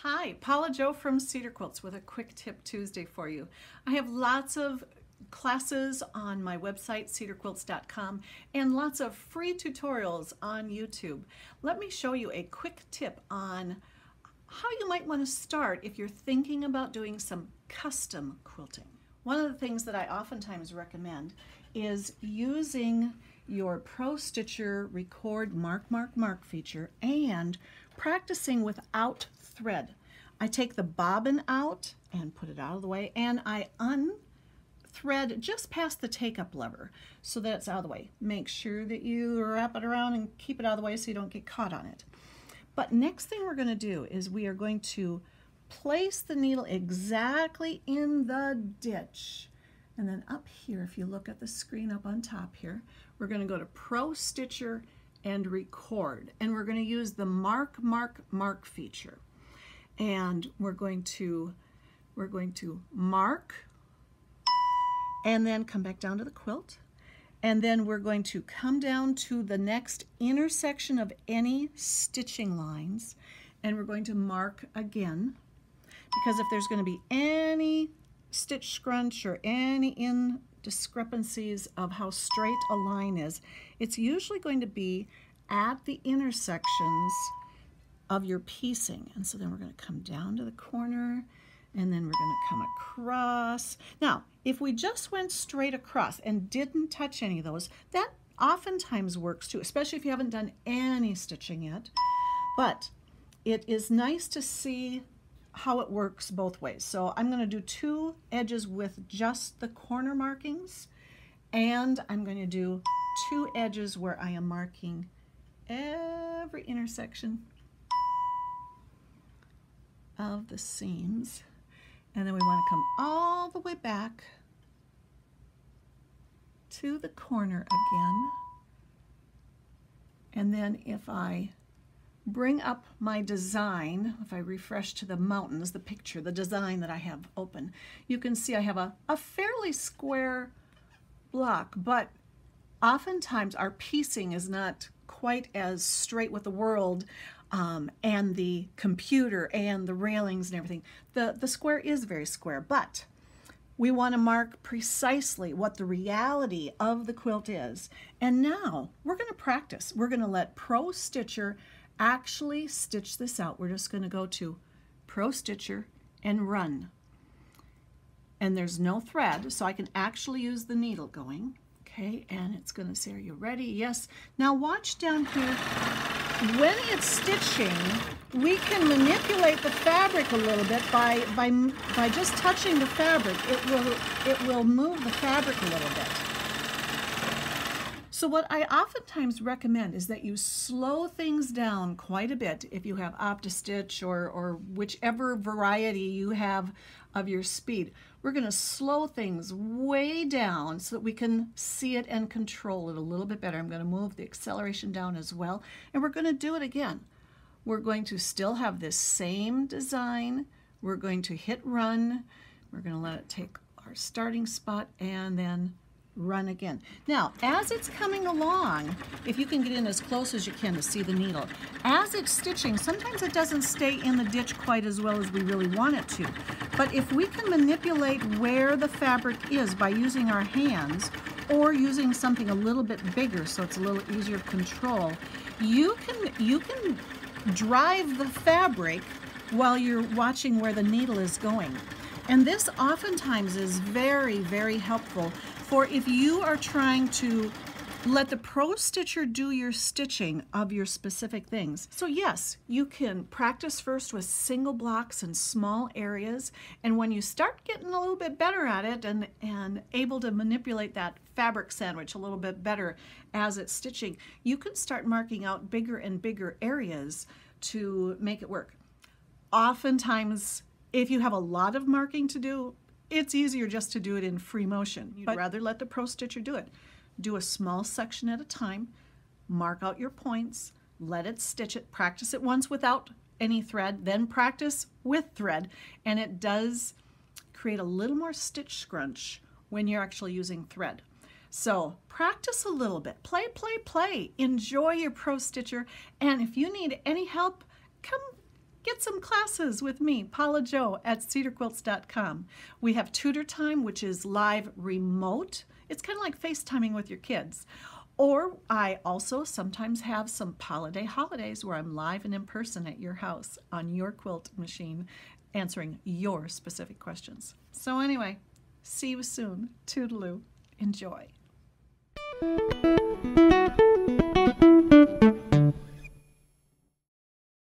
Hi, PaolaJo from Cedar Quilts with a Quick Tip Tuesday for you. I have lots of classes on my website, cedarquilts.com, and lots of free tutorials on YouTube. Let me show you a quick tip on how you might want to start if you're thinking about doing some custom quilting. One of the things that I oftentimes recommend is using your ProStitcher Record MarkMarkMark feature and practicing without thread. I take the bobbin out and put it out of the way, and I unthread just past the take-up lever so that it's out of the way. Make sure that you wrap it around and keep it out of the way so you don't get caught on it. But next thing we're going to do is we are going to place the needle exactly in the ditch. And then up here, if you look at the screen up on top here, we're going to go to ProStitcher and Record. And we're going to use the MarkMarkMark feature. And we're going to mark and then come back down to the quilt. And then we're going to come down to the next intersection of any stitching lines, and we're going to mark again, because if there's going to be any stitch scrunch or any indiscrepancies of how straight a line is, it's usually going to be at the intersections of your piecing. And so then we're going to come down to the corner, and then we're going to come across. Now, if we just went straight across and didn't touch any of those, that oftentimes works too, especially if you haven't done any stitching yet. But it is nice to see how it works both ways. So I'm going to do two edges with just the corner markings, and I'm going to do two edges where I am marking every intersection of the seams. And then we want to come all the way back to the corner again. And then if I bring up my design, if I refresh to the mountains, the picture, the design that I have open, you can see I have a fairly square block, but oftentimes our piecing is not quite as straight with the world and the computer and the railings and everything. The square is very square, but we want to mark precisely what the reality of the quilt is. And now we're going to practice. We're going to let ProStitcher actually stitch this out. We're just going to go to ProStitcher and run. And there's no thread, so I can actually use the needle going. Okay, and it's going to say, are you ready? Yes. Now watch down here. When it's stitching, we can manipulate the fabric a little bit by just touching the fabric. It will move the fabric a little bit. So what I oftentimes recommend is that you slow things down quite a bit if you have OptiStitch or whichever variety you have of your speed. We're going to slow things way down so that we can see it and control it a little bit better. I'm going to move the acceleration down as well, and we're going to do it again. We're going to still have this same design. We're going to hit run. We're going to let it take our starting spot and then run again. Now, as it's coming along, if you can get in as close as you can to see the needle, as it's stitching, sometimes it doesn't stay in the ditch quite as well as we really want it to. But if we can manipulate where the fabric is by using our hands or using something a little bit bigger so it's a little easier to control, you can drive the fabric while you're watching where the needle is going. And this oftentimes is very, very helpful for if you are trying to let the ProStitcher do your stitching of your specific things. So yes, you can practice first with single blocks and small areas, and when you start getting a little bit better at it and able to manipulate that fabric sandwich a little bit better as it's stitching, you can start marking out bigger and bigger areas to make it work. Oftentimes, if you have a lot of marking to do, it's easier just to do it in free motion. You'd rather let the ProStitcher do it. Do a small section at a time, mark out your points, let it stitch it, practice it once without any thread, then practice with thread, and it does create a little more stitch scrunch when you're actually using thread. So practice a little bit, play, play, play, enjoy your ProStitcher, and if you need any help, come get some classes with me, PaolaJo, at cedarquilts.com. We have tutor time, which is live remote. It's kind of like FaceTiming with your kids. Or I also sometimes have some Paula Day holidays where I'm live and in person at your house on your quilt machine answering your specific questions. So anyway, see you soon. Toodaloo. Enjoy.